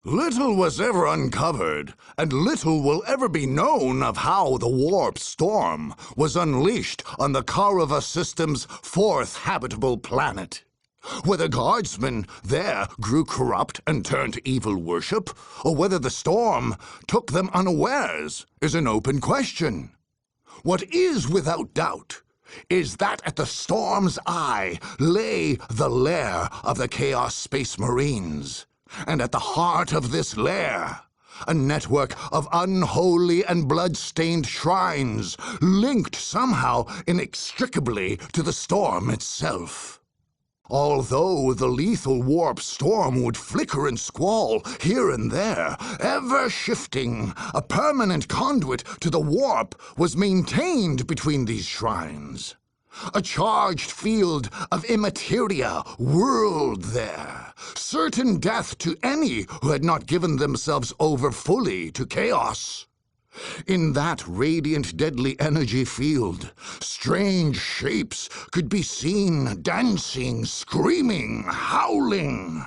Little was ever uncovered, and little will ever be known of how the warp storm was unleashed on the Karava system's fourth habitable planet. Whether guardsmen there grew corrupt and turned to evil worship, or whether the storm took them unawares, is an open question. What is without doubt is that at the storm's eye lay the lair of the Chaos Space Marines. And at the heart of this lair, a network of unholy and blood-stained shrines, linked somehow inextricably to the storm itself. Although the lethal warp storm would flicker and squall here and there, ever shifting, a permanent conduit to the warp was maintained between these shrines. A charged field of immateria whirled there, certain death to any who had not given themselves over fully to chaos. In that radiant, deadly energy field, strange shapes could be seen dancing, screaming, howling.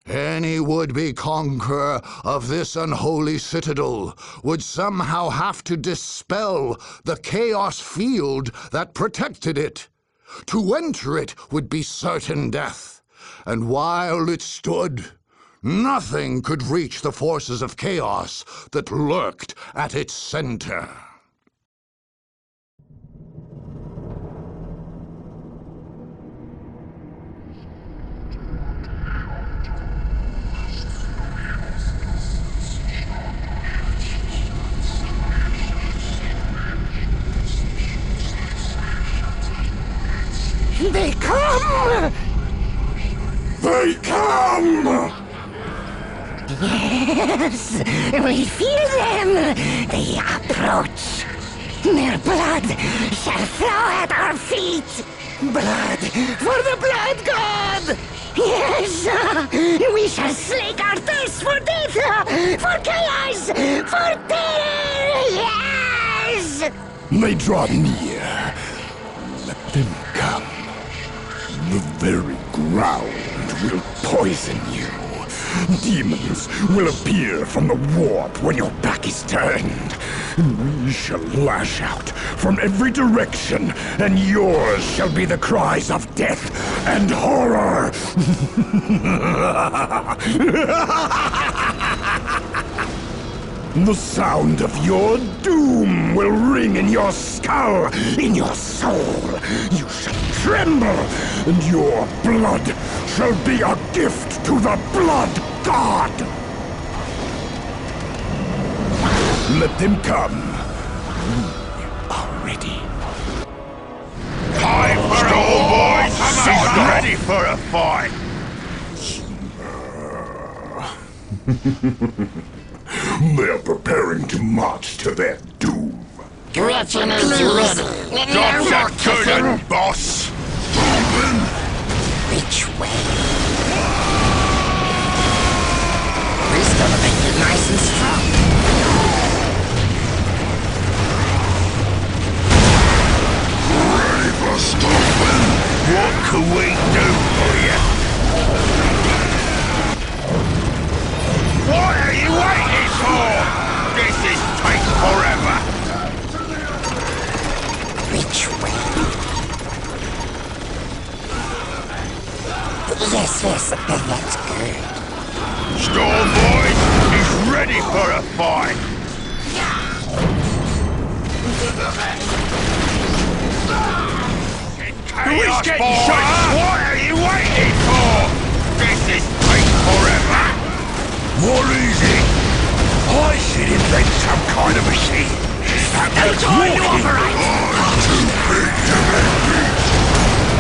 Any would-be conqueror of this unholy citadel would somehow have to dispel the chaos field that protected it. To enter it would be certain death, and while it stood, nothing could reach the forces of chaos that lurked at its center. They come! They come! Yes, we feel them! They approach! Their blood shall flow at our feet! Blood for the blood god! Yes! We shall slake our thirst for death! For chaos! For terror! Yes! They draw near. Let them come. The very ground will poison you. Demons will appear from the warp when your back is turned. We shall lash out from every direction, and yours shall be the cries of death and horror. The sound of your doom will ring in your skull, in your soul. You shall tremble, and your blood shall be a gift to the blood god. Let them come. We are ready. Time for it all, boys! I'm ready for a fight! They're preparing to march to their doom. Gretchen is ready. Job's a good one, boss! Which way? This gonna make you nice and strong. Ready for stomping? What can we do for you? What are you waiting for? This is take forever. Which way? Yes, that's good. Storm boys, he's ready for a fight. Chaos boys, what are you waiting for? This is take forever. More easy. I should invent some kind of machine that makes walking too big to make.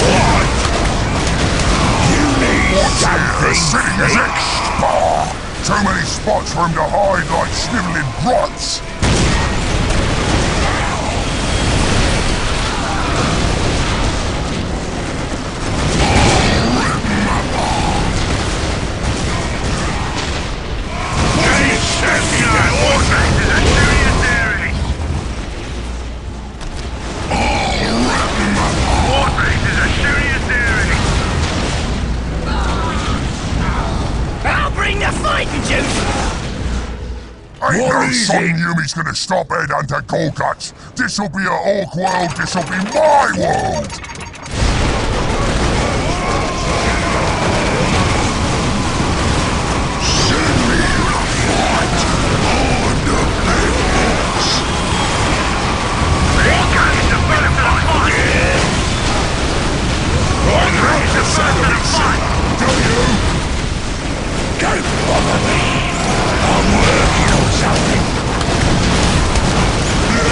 What? You need something fixed. Too many spots for him to hide like sniveling grunts. I'll bring the fighting juice! Ain't no son Yumi's gonna stop headhunter Gorgutz. This'll be a Orc world, this'll be my world! Send me to fight on the pits! I love the sound of it, son, don't you? Don't bother me. I'm working on something.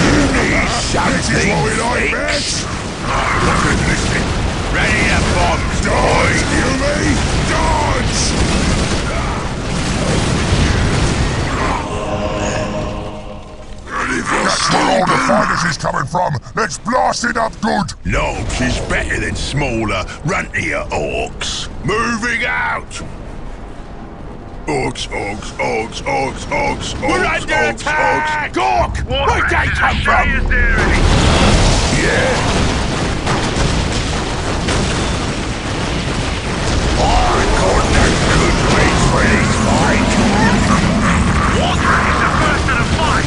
You need something. This is what we like, bitch. Look at this thing. Ready to bomb. Dodge, Yumi. Dodge. That's where all the fighters is coming from. Let's blast it up good. Large is better than smaller, runtier orcs. Moving out. Orcs, orcs, orcs, orcs, orcs, orcs. We're under attack! Gork! Where'd they come from? Yeah. I got no good place for this fight. Warhammer is the first to the fight.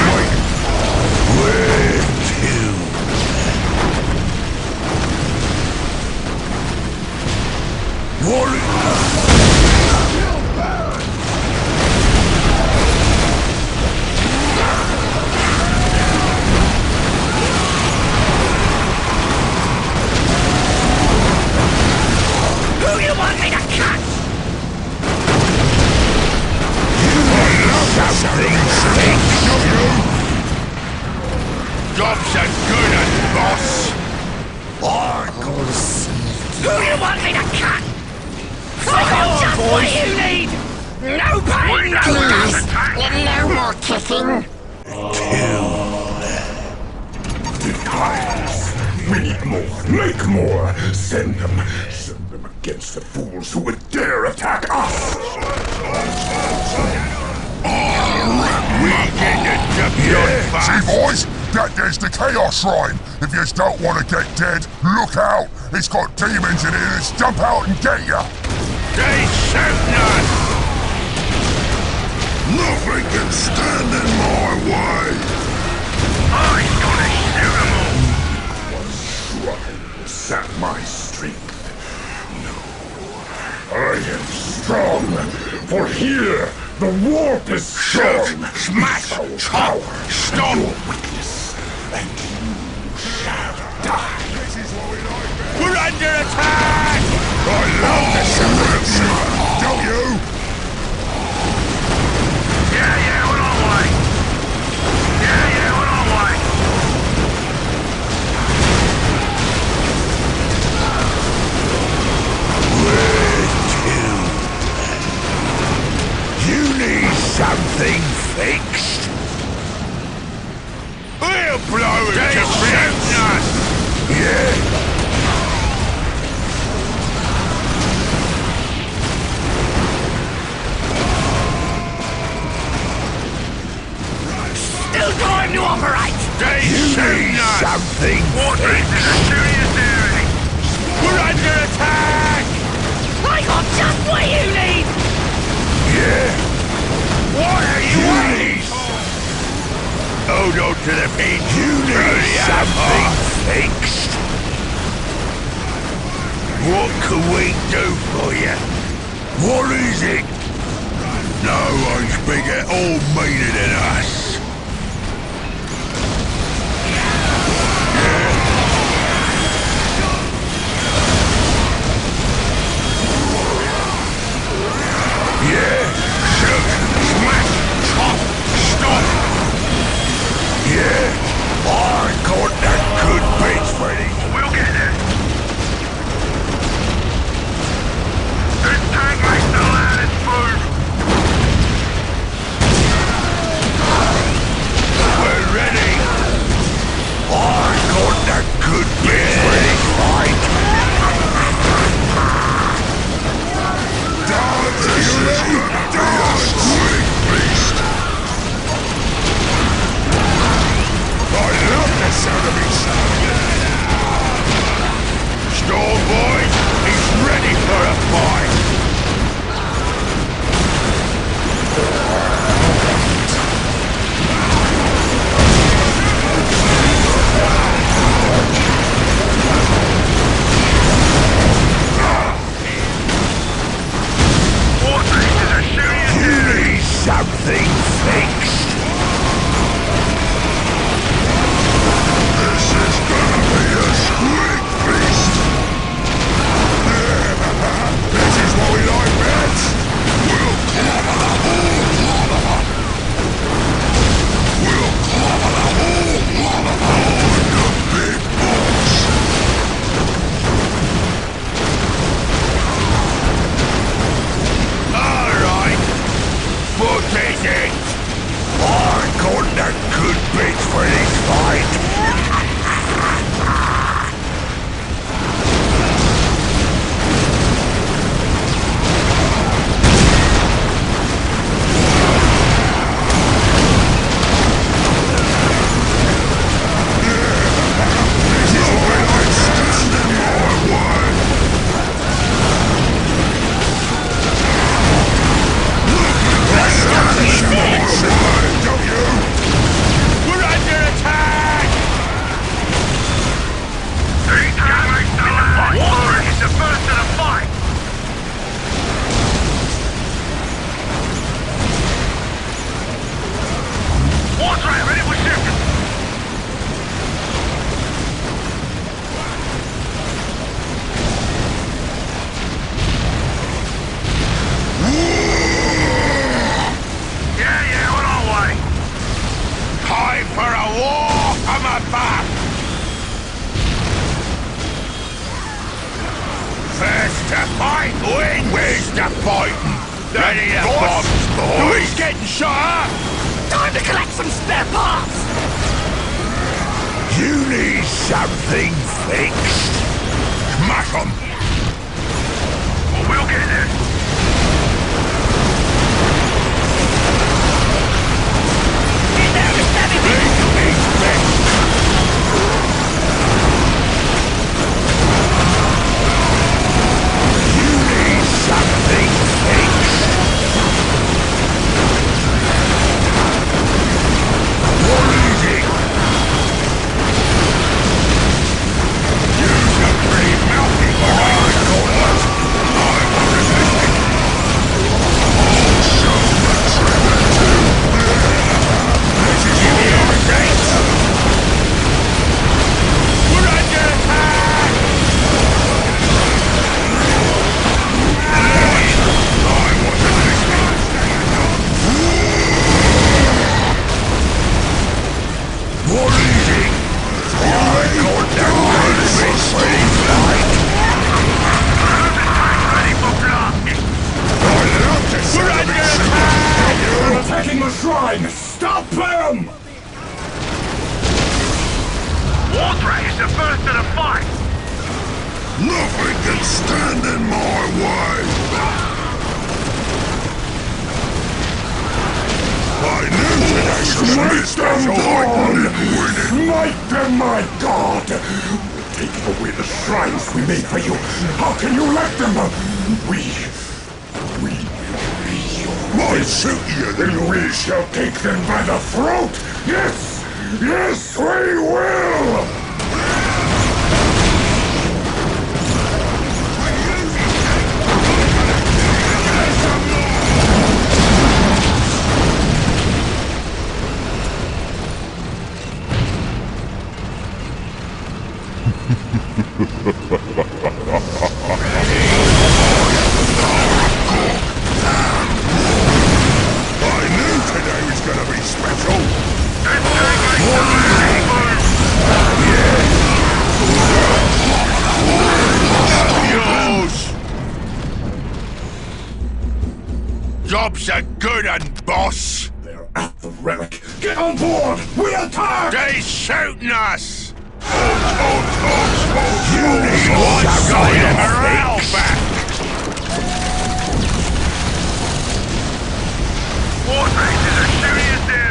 Wait. Where to? Who you want me to cut? Job's a good un, boss. Who you want me to cut? I got just what you need! No pain, no gain! No more kicking! We need more. Make more. Send them against the fools who would dare attack us. We get the champion fast. See, boys? That there's the Chaos Shrine. If you don't want to get dead, look out. It's got demons in it that jump out and get you. They shooting us. Nothing can stand in my way. I'm gonna shoot them all. Shrine sap my strength. No, I am strong. For here, the warp is strong. Shoot, smash, chop, stomp. Weakness, and you shall die. We're under attack. I love the sound of it, son, don't you? Yeah, we're on way. Yeah, we're on way. Where to? You need something fixed. We'll blow it to bits. Yeah. Still time to operate! They need something fixed. We're under attack! I got just what you need! Yeah? What are you waiting for? Hold on to the pin. You need something fixed. What can we do for you? What is it? No one's bigger or meaner than us. Yeah, shoot, smash, chop, stop. Yeah, I got that good bits ready. We'll get there. This tank makes the land move. something fixed? This is gonna be a squeak feast! This is what we like best! We'll clobber the whole lot of them! We'll clobber the whole lot of them in the big box! Alright, what is it? I got the good bits for this fight! Job's a good un, boss! They're at the relic. Get on board! We attack! They're shooting us! You need what's got your morale back! War races are shooting us there!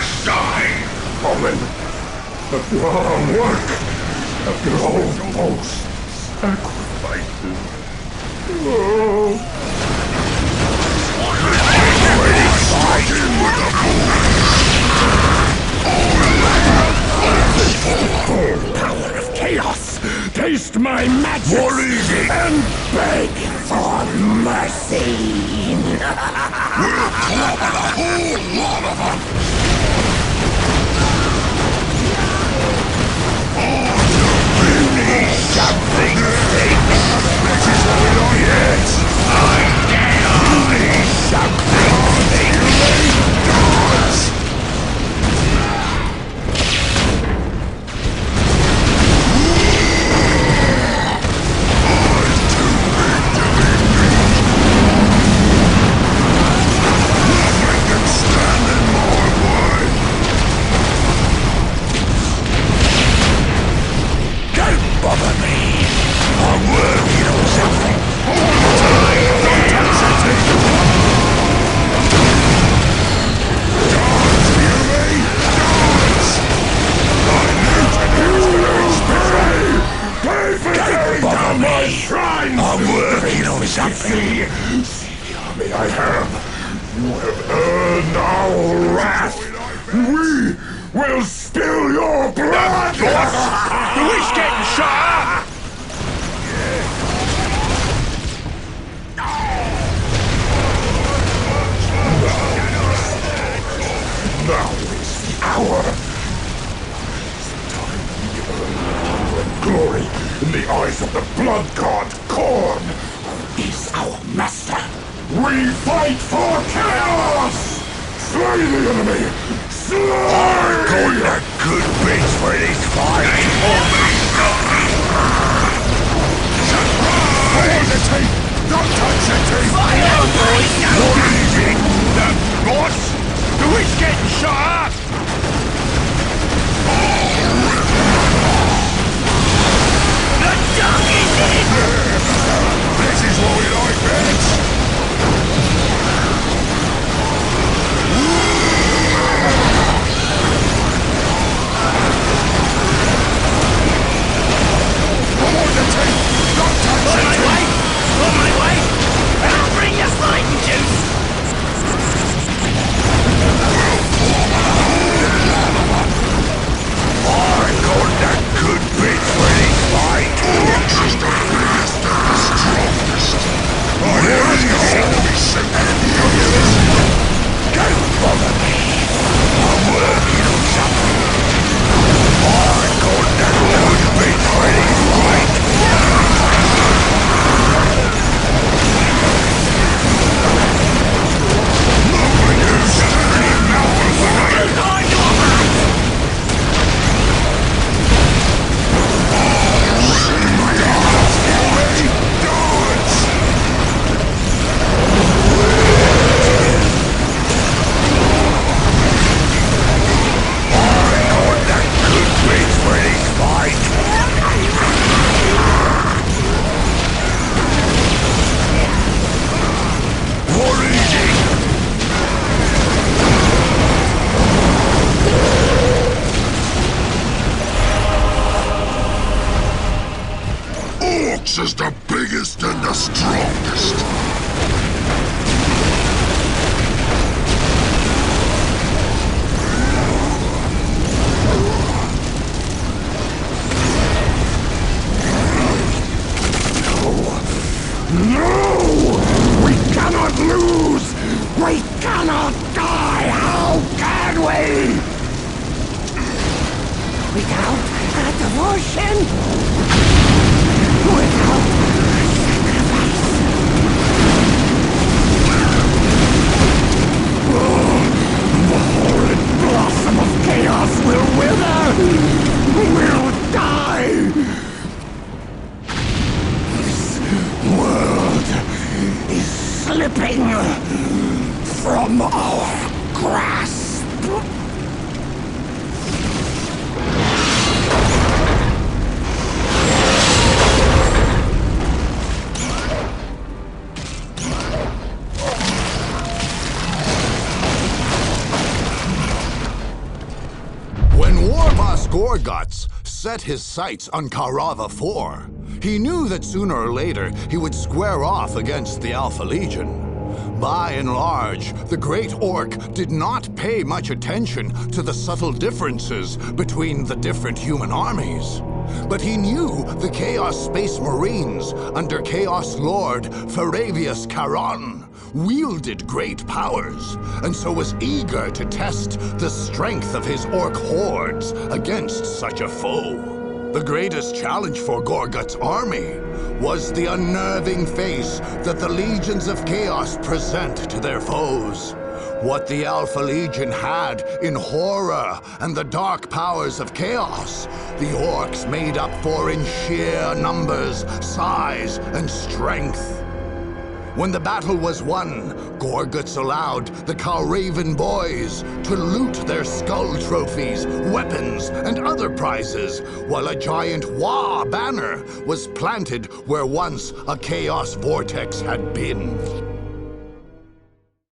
side! Colin, after all our work, after all those sacrifices. Oh. Full power of chaos! Taste my magic! What is it? And beg for mercy! We'll clobber the whole lot of them! Something thinks. This is what we don't yet. I need something thinks. Nothing can stand in my way. Don't bother me. I'm working on something. I'm working on something. See the army I have. You have earned our wrath. We will spill your blood! Boss, the witch getting shot up. Now is the hour. Time we earn power and glory in the eyes of the blood god, Carron, who is our master. We fight for chaos! Slay the enemy! Slay! I've got the good bits for this fight. Hesitate! Don't touch it! Fire, boys! What is it? The boss? The witch getting shot up. The duck is in! This is what we like, bitch! On my way! I'll bring you fighting juice! I've got that good bit for this fight! Just the biggest and the strongest! Don't bother me! I'm working on something! I've got that good bit for this fight! Is the biggest and the strongest. No! We cannot lose! We cannot die! How can we? Without a devotion, without sacrifice. The horrid blossom of chaos will wither! Will die! This world is slipping from our grasp. Gorgutz set his sights on Karava IV. He knew that sooner or later he would square off against the Alpha Legion. By and large, the Great Orc did not pay much attention to the subtle differences between the different human armies. But he knew the Chaos Space Marines under Chaos Lord Faravius Carron wielded great powers, and so was eager to test the strength of his orc hordes against such a foe. The greatest challenge for Gorgutz's army was the unnerving face that the legions of chaos present to their foes. What the Alpha Legion had in horror and the dark powers of chaos, the orcs made up for in sheer numbers, size, and strength. When the battle was won, Gorgutz allowed the Calraven boys to loot their skull trophies, weapons, and other prizes, while a giant Wa banner was planted where once a chaos vortex had been.